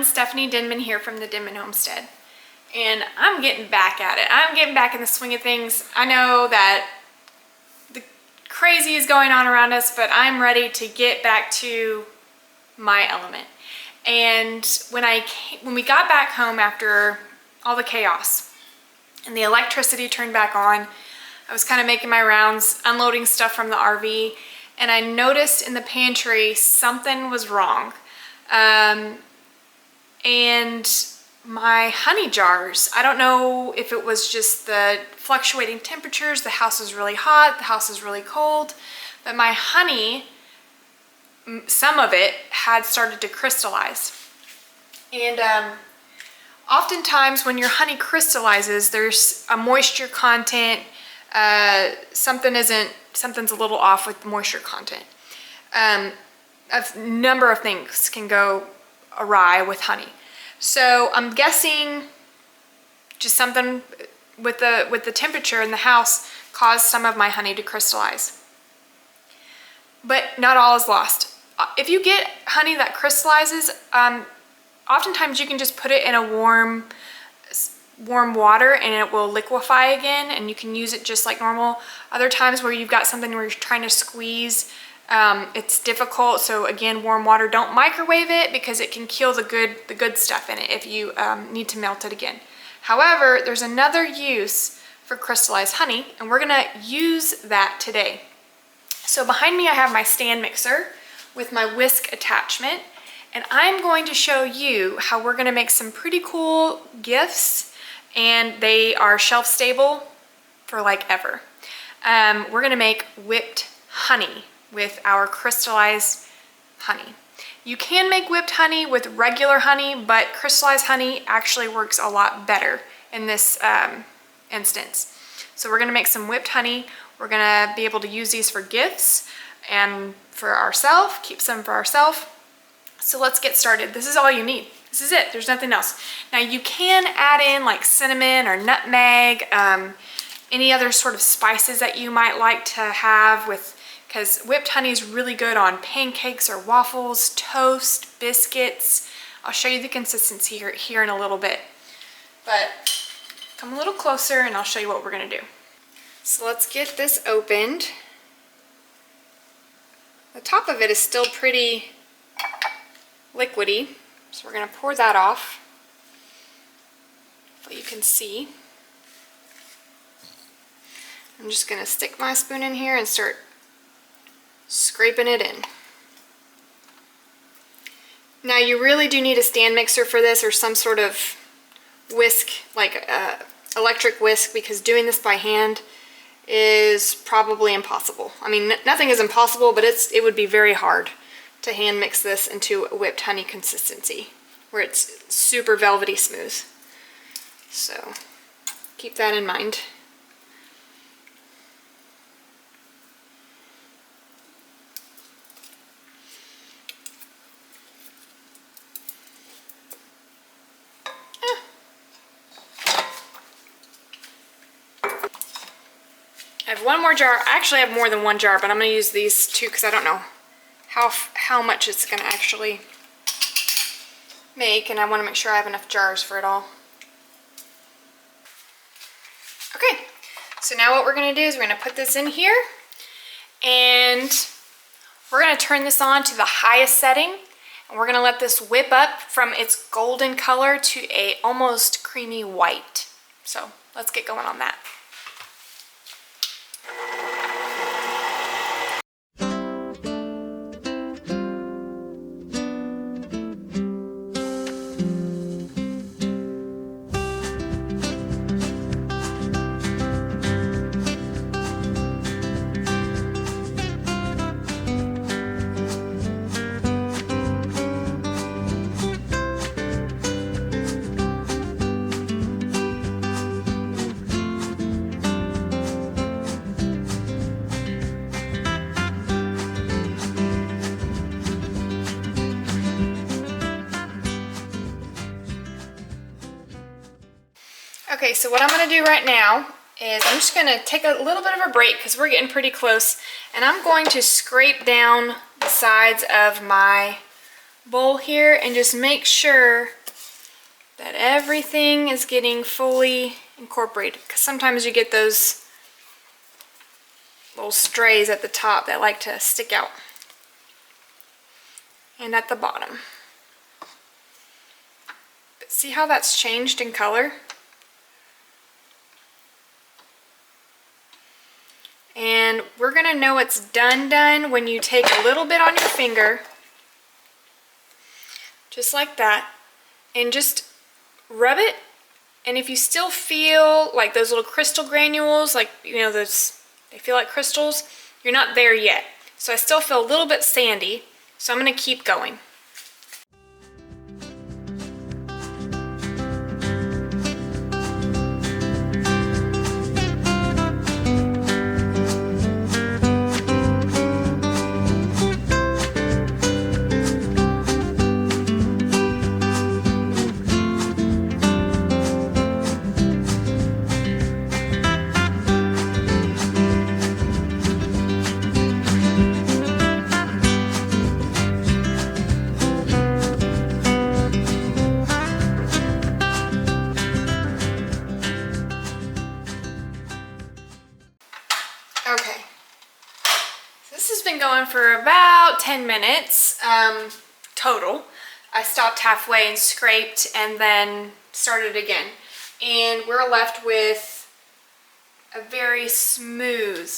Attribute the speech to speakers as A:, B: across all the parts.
A: everyone, Stephanie Denman here from the Denman Homestead. And I'm getting back at it. I'm getting back in the swing of things. I know that the crazy is going on around us, but I'm ready to get back to my element. And when we got back home after all the chaos and the electricity turned back on, I was kind of making my rounds, unloading stuff from the RV, and I noticed in the pantry something was wrong. And my honey jars, I don't know if it was just the fluctuating temperatures, the house was really hot, the house was really cold, but my honey, some of it had started to crystallize. And oftentimes when your honey crystallizes, there's a moisture content, something's a little off with the moisture content. A number of things can go awry with honey. So I'm guessing just something with the temperature in the house caused some of my honey to crystallize. But not all is lost. If you get honey that crystallizes, oftentimes you can just put it in a warm water and it will liquefy again and you can use it just like normal. Other times where you've got something where you're trying to squeeze, it's difficult. So again, warm water, don't microwave it because it can kill the good stuff in it if you need to melt it again. However, there's another use for crystallized honey and we're gonna use that today. So behind me I have my stand mixer with my whisk attachment, and I'm going to show you how we're gonna make some pretty cool gifts, and they are shelf stable for like ever. We're gonna make whipped honey with our crystallized honey. You can make whipped honey with regular honey, but crystallized honey actually works a lot better in this instance. So we're gonna make some whipped honey. We're gonna be able to use these for gifts and for ourselves, keep some for ourselves. So let's get started. This is all you need. This is it, there's nothing else. Now you can add in like cinnamon or nutmeg, any other sort of spices that you might like to have because whipped honey is really good on pancakes or waffles, toast, biscuits. I'll show you the consistency here in a little bit. But come a little closer and I'll show you what we're gonna do. So let's get this opened. The top of it is still pretty liquidy, so we're gonna pour that off so you can see. I'm just gonna stick my spoon in here and start scraping it in. Now you really do need a stand mixer for this or some sort of whisk, like electric whisk, because doing this by hand is probably impossible. I mean, nothing is impossible, but it would be very hard to hand mix this into a whipped honey consistency where it's super velvety smooth. So keep that in mind. I have one more jar. I actually have more than one jar, but I'm going to use these two because I don't know how much it's going to actually make, and I want to make sure I have enough jars for it all. Okay, so now what we're going to do is we're going to put this in here, and we're going to turn this on to the highest setting, and we're going to let this whip up from its golden color to a almost creamy white. So let's get going on that. Okay, so what I'm going to do right now is I'm just going to take a little bit of a break because we're getting pretty close, and I'm going to scrape down the sides of my bowl here and just make sure that everything is getting fully incorporated, because sometimes you get those little strays at the top that like to stick out, and at the bottom. But see how that's changed in color? And we're gonna know it's done when you take a little bit on your finger, just like that, and just rub it. And if you still feel like those little crystal granules, like, you know, those, they feel like crystals, you're not there yet. So I still feel a little bit sandy, so I'm gonna keep going. Okay, so this has been going for about 10 minutes total. I stopped halfway and scraped and then started again. And we're left with a very smooth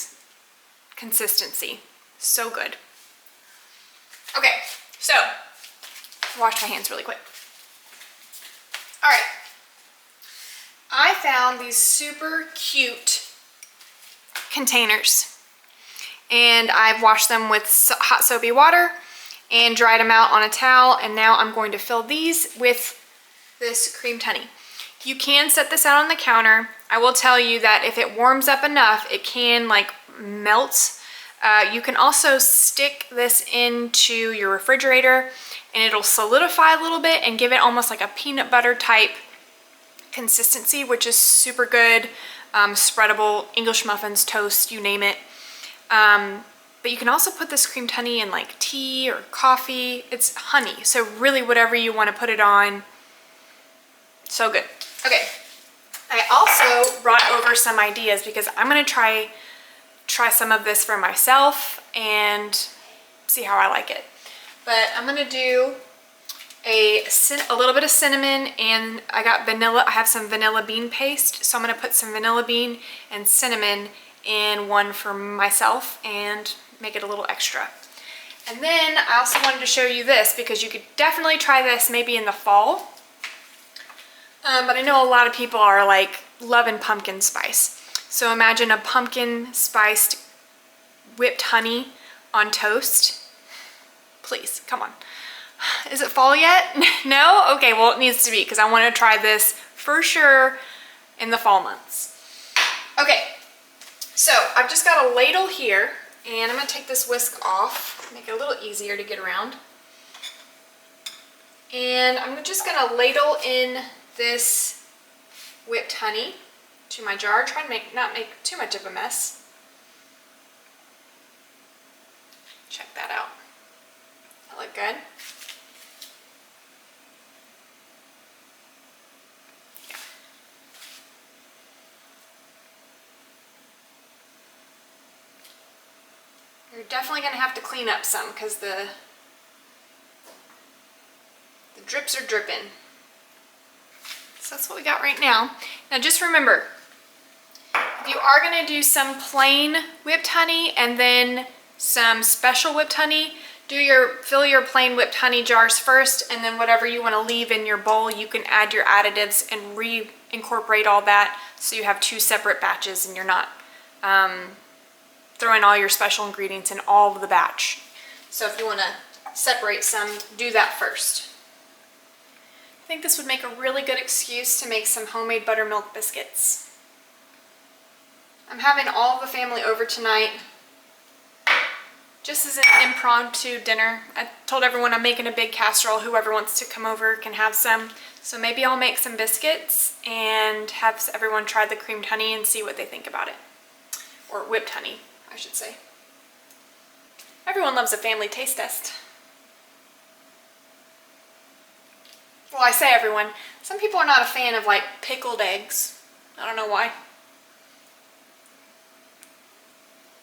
A: consistency. So good. Okay, so wash my hands really quick. All right, I found these super cute containers, and I've washed them with hot soapy water and dried them out on a towel, and now I'm going to fill these with this creamed honey. You can set this out on the counter. I will tell you that if it warms up enough, it can like melt. You can also stick this into your refrigerator and it'll solidify a little bit and give it almost like a peanut butter type consistency, which is super good. Spreadable, English muffins, toast, you name it. But you can also put this creamed honey in like tea or coffee. It's honey, so really whatever you want to put it on. So good. Okay, I also brought over some ideas because I'm gonna try some of this for myself and see how I like it. But I'm gonna do a little bit of cinnamon, and I got vanilla. I have some vanilla bean paste, so I'm gonna put some vanilla bean and cinnamon in one for myself and make it a little extra. And then I also wanted to show you this because you could definitely try this maybe in the fall. But I know a lot of people are like loving pumpkin spice. So imagine a pumpkin spiced whipped honey on toast. Please, come on. Is it fall yet? No? Okay, well it needs to be because I want to try this for sure in the fall months. Okay, so I've just got a ladle here and I'm going to take this whisk off, make it a little easier to get around. And I'm just going to ladle in this whipped honey to my jar. Try to not make too much of a mess. Check that out. That look good? Yeah. You're definitely going to have to clean up some because the drips are dripping. So that's what we got right now. Now just remember, if you are going to do some plain whipped honey and then some special whipped honey, fill your plain whipped honey jars first, and then whatever you want to leave in your bowl, you can add your additives and re-incorporate all that so you have two separate batches and you're not throwing all your special ingredients in all of the batch. So if you want to separate some, do that first. I think this would make a really good excuse to make some homemade buttermilk biscuits. I'm having all of the family over tonight just as an impromptu dinner. I told everyone I'm making a big casserole. Whoever wants to come over can have some. So maybe I'll make some biscuits and have everyone try the creamed honey and see what they think about it. Or whipped honey, I should say. Everyone loves a family taste test. Well, I say everyone. Some people are not a fan of like pickled eggs. I don't know why.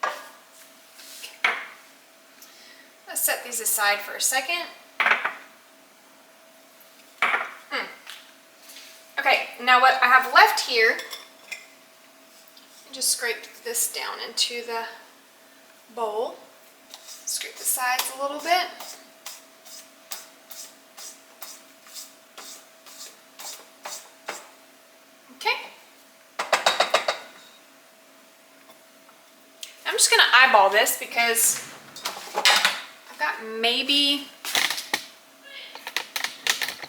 A: Okay. Let's set these aside for a second. Okay, now what I have left here, just scrape this down into the bowl. Scrape the sides a little bit. Okay. I'm just gonna eyeball this because I've got maybe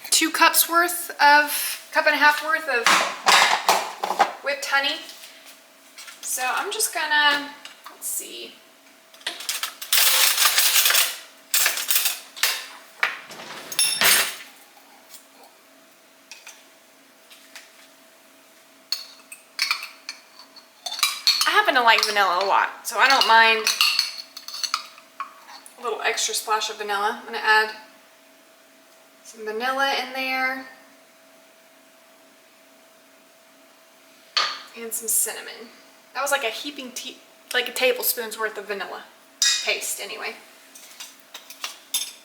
A: 2 cups worth of, cup and a half worth of whipped honey. So I'm just gonna, let's see. I happen to like vanilla a lot, so I don't mind a little extra splash of vanilla. I'm gonna add some vanilla in there. And some cinnamon. That was like a like a tablespoon's worth of vanilla paste anyway.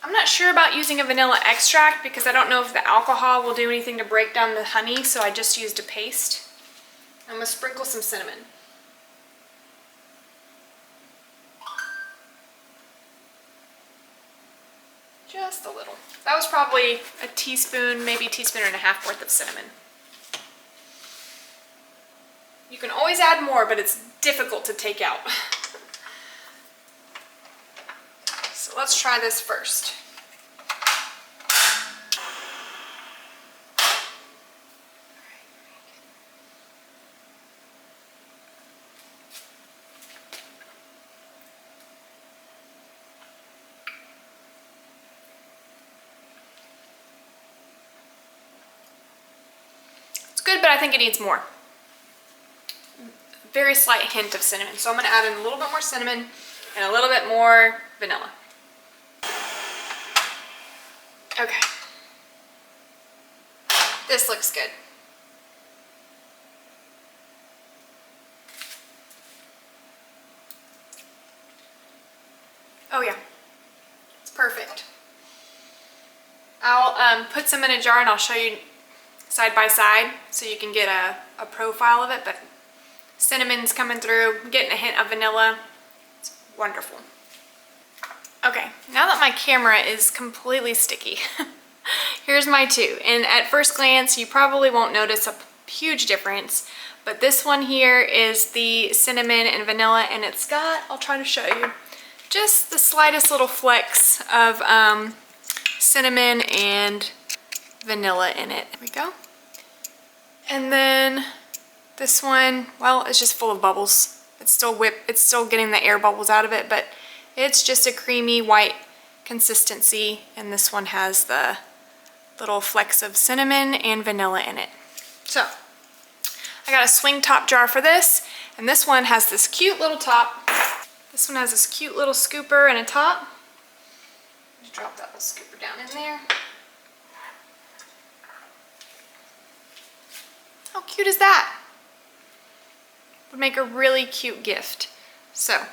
A: I'm not sure about using a vanilla extract because I don't know if the alcohol will do anything to break down the honey, so I just used a paste. I'm gonna sprinkle some cinnamon. Just a little. That was probably a teaspoon, maybe a teaspoon and a half worth of cinnamon. You can always add more, but it's difficult to take out. So let's try this first. It's good, but I think it needs more. Very slight hint of cinnamon. So I'm going to add in a little bit more cinnamon and a little bit more vanilla. Okay. This looks good. Oh yeah, it's perfect. I'll put some in a jar and I'll show you side by side so you can get a profile of it, but cinnamon's coming through, getting a hint of vanilla. It's wonderful. Okay, now that my camera is completely sticky, here's my 2. And at first glance, you probably won't notice a huge difference, but this one here is the cinnamon and vanilla, and it's got, I'll try to show you, just the slightest little flecks of cinnamon and vanilla in it. There we go. And then this one, well, it's just full of bubbles. It's still getting the air bubbles out of it, but it's just a creamy white consistency, and this one has the little flecks of cinnamon and vanilla in it. So, I got a swing top jar for this, and this one has this cute little top. This one has this cute little scooper and a top. Just drop that little scooper down in there. How cute is that? Would make a really cute gift. So I'm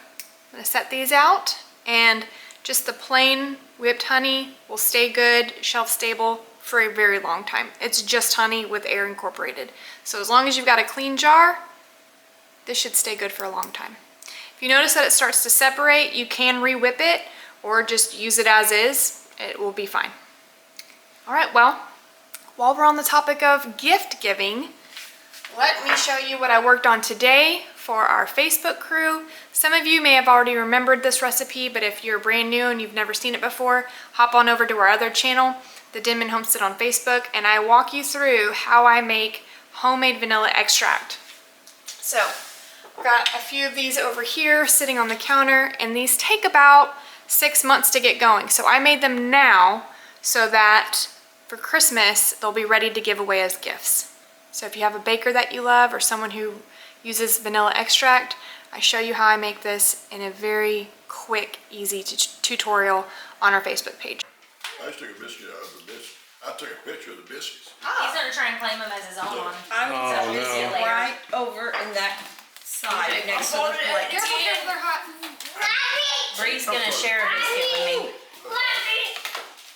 A: gonna set these out, and just the plain whipped honey will stay good, shelf stable for a very long time. It's just honey with air incorporated. So as long as you've got a clean jar, this should stay good for a long time. If you notice that it starts to separate, you can re-whip it or just use it as is. It will be fine. All right, well, while we're on the topic of gift giving, let me show you what I worked on today for our Facebook crew. Some of you may have already remembered this recipe, but if you're brand new and you've never seen it before, hop on over to our other channel, The Denman Homestead on Facebook, and I walk you through how I make homemade vanilla extract. So, I've got a few of these over here sitting on the counter, and these take about 6 months to get going. So I made them now so that for Christmas, they'll be ready to give away as gifts. So if you have a baker that you love or someone who uses vanilla extract, I show you how I make this in a very quick, easy tutorial on our Facebook page.
B: I just took a biscuit out of the biscuit. I took a picture of the biscuits.
C: He's gonna try and claim them as his own.
D: I would
C: So we'll see it later.
D: right over in that side next to the plate.
A: Careful, careful, they're hot.
C: Bree's gonna share a biscuit with me.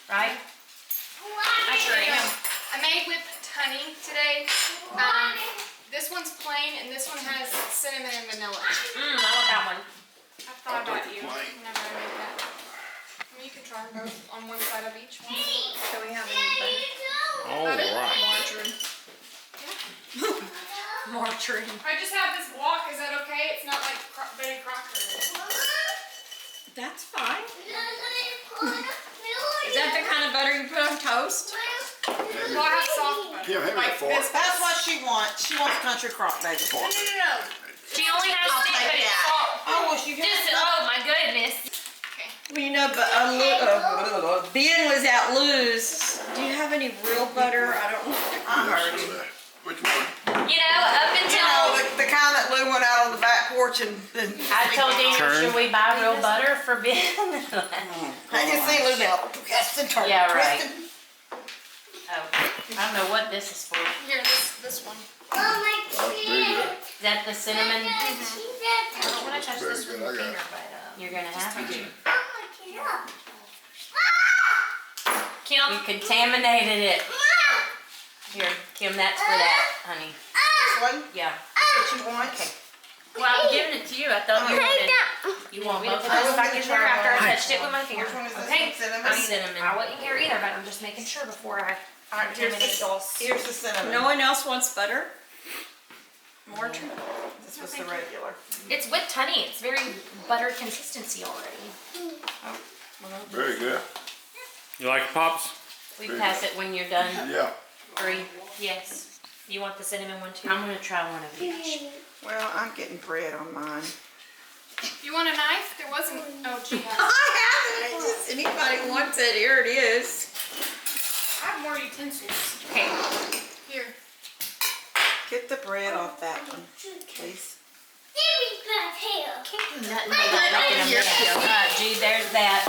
C: Right?
A: I sure am. I made whipped honey today. This one's plain and this one has cinnamon and vanilla.
C: I want that one.
A: I thought about you
B: plain.
A: whenever I made that. I mean, you can try both on one side of each one.
D: So we have any butter?
E: All right.
D: Margarine. Margarine.
A: I just have this block. Is that okay? It's not like Betty Crocker.
D: That's fine. Is that the kind of butter you put on toast?
A: Well, I have soft butter.
B: Kim, hand me that fork.
D: That's what she wants. She wants country crock, baby.
A: No.
C: She only has
D: I'll
C: stick,
D: take
C: but it's
D: that.
C: salt.
D: Oh, well, she
C: Just, oh my goodness.
A: Okay.
D: Well, you know, but Ben was at Lou's. Do you have any real butter? I don't know. I heard him.
B: Which one?
C: You know, up
D: You
C: until
D: know, the kind that Lou went out on the back porch and
C: I told Daniel,
E: Turn.
C: should we buy real butter for Ben?
D: I can see Lou now. Preston, turn.
C: Yeah, right.
D: Preston.
C: Oh, I don't know what this is for.
A: Here, this one.
B: That's very good.
C: Is that the cinnamon?
A: I don't want to touch
B: Very
A: this
B: good,
A: with
B: I
A: my
B: got
A: finger,
B: it.
A: but
C: You're gonna have to.
A: Kim,
C: You contaminated it. Here, Kim, that's for that, honey.
D: This one?
C: Yeah.
D: What you want? Okay.
C: Well, I'm giving it to you. I thought you wanted. You want both of us back in there after I touched it with my finger.
D: Which one is this
C: Okay.
D: one? Cinnamon?
C: Cinnamon. I wasn't here either, but I'm just making sure before I.
D: Alright, here's the sauce. Here's the cinnamon. No one else wants butter? Margarine? This was the regular.
C: It's whipped honey. It's very butter consistency already.
B: Very good.
E: You like pops?
C: We pass it when you're done.
B: Yeah.
C: Bree. Yes. You want the cinnamon one too? I'm gonna try one of each.
D: Well, I'm getting bread on mine.
A: you want a knife? There wasn't. Oh, gee.
D: I have it. It's just anybody wants it. Here it is.
A: I have more utensils.
C: Okay.
A: Here.
D: Get the bread off that one, please.
C: Nothing without making a mess. Gee, there's that.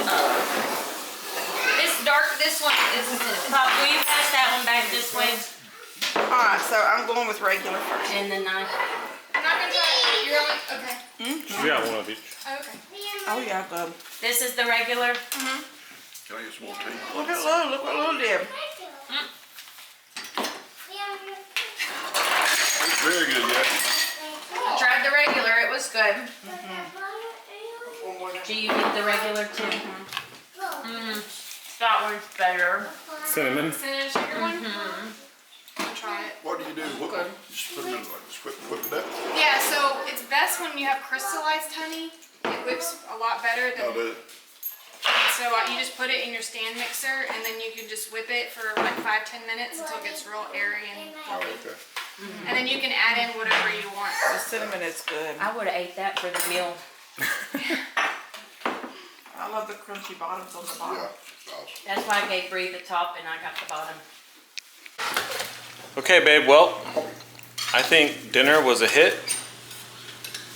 C: This one is the cinnamon. Pop, will you pass that one back this way?
D: Alright, so I'm going with regular first.
C: And the knife.
A: I'm not gonna try it. You're only okay.
E: You got one of each.
A: Okay.
D: Oh yeah, good.
C: This is the regular.
B: Can I get some more tea?
D: Look at Lou, look what Lou did.
B: It's very good, yeah.
C: I tried the regular. It was good. Do you need the regular too? That one's better.
E: Cinnamon.
A: Cinnamon sugar one? I'll try it.
B: What do you do? Just put them in like this. Whip it up.
A: Yeah, so it's best when you have crystallized honey. It whips a lot better
B: I'll
A: than.
B: do it.
A: So you just put it in your stand mixer and then you can just whip it for like 5-10 minutes until it gets real airy and
B: Oh,
A: fluffy.
B: okay.
A: And then you can add in whatever you want.
D: The cinnamon is good.
C: I would have ate that for the meal.
D: I love the crunchy bottoms on the bottom.
B: Yeah. Awesome.
C: That's why I gave Bree the top and I got the bottom.
E: Okay, babe. Well, I think dinner was a hit.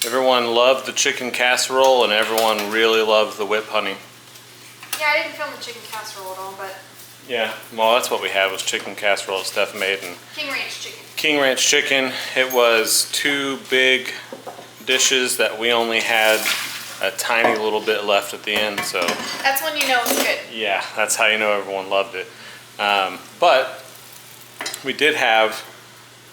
E: Everyone loved the chicken casserole and everyone really loved the whip honey.
A: Yeah, I didn't film the chicken casserole at all, but
E: Yeah, well, that's what we had was chicken casserole that Steph made and
A: King Ranch chicken.
E: King Ranch chicken. It was 2 big dishes that we only had a tiny little bit left at the end, so
A: That's when you know it's good.
E: yeah, that's how you know everyone loved it. But we did have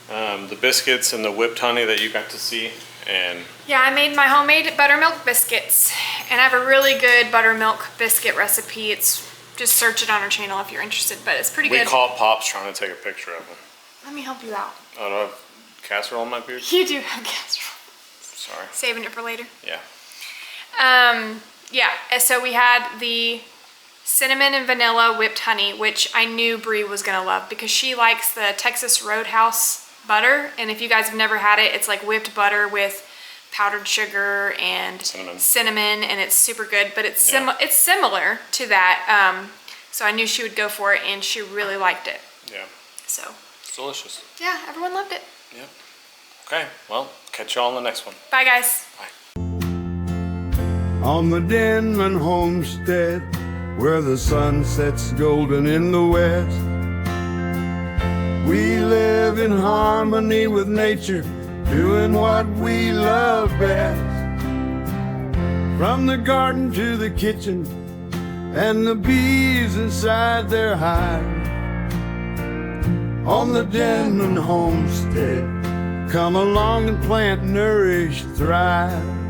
E: the biscuits and the whipped honey that you got to see, and
A: Yeah, I made my homemade buttermilk biscuits, and I have a really good buttermilk biscuit recipe. It's just search it on our channel if you're interested, but it's pretty
E: we
A: good.
E: caught Pops trying to take a picture of them.
A: Let me help you out.
E: Oh, do I have casserole in my beard?
A: You do have casserole.
E: Sorry.
A: Saving it for later.
E: Yeah.
A: Yeah, so we had the cinnamon and vanilla whipped honey, which I knew Bree was gonna love because she likes the Texas Roadhouse butter. And if you guys have never had it, it's like whipped butter with powdered sugar and cinnamon, and it's super good. But it's it's similar to that. So I knew she would go for it, and she really liked it.
E: Yeah.
A: So
E: It's delicious.
A: yeah, everyone loved it.
E: Yeah. Okay, well, catch y'all in the next one.
A: Bye, guys.
F: On the Denman homestead, where the sun sets golden in the west, We live in harmony with nature, doing what we love best. From the garden to the kitchen, and the bees inside their hive. On the Denman homestead, come along and plant, nourish, thrive.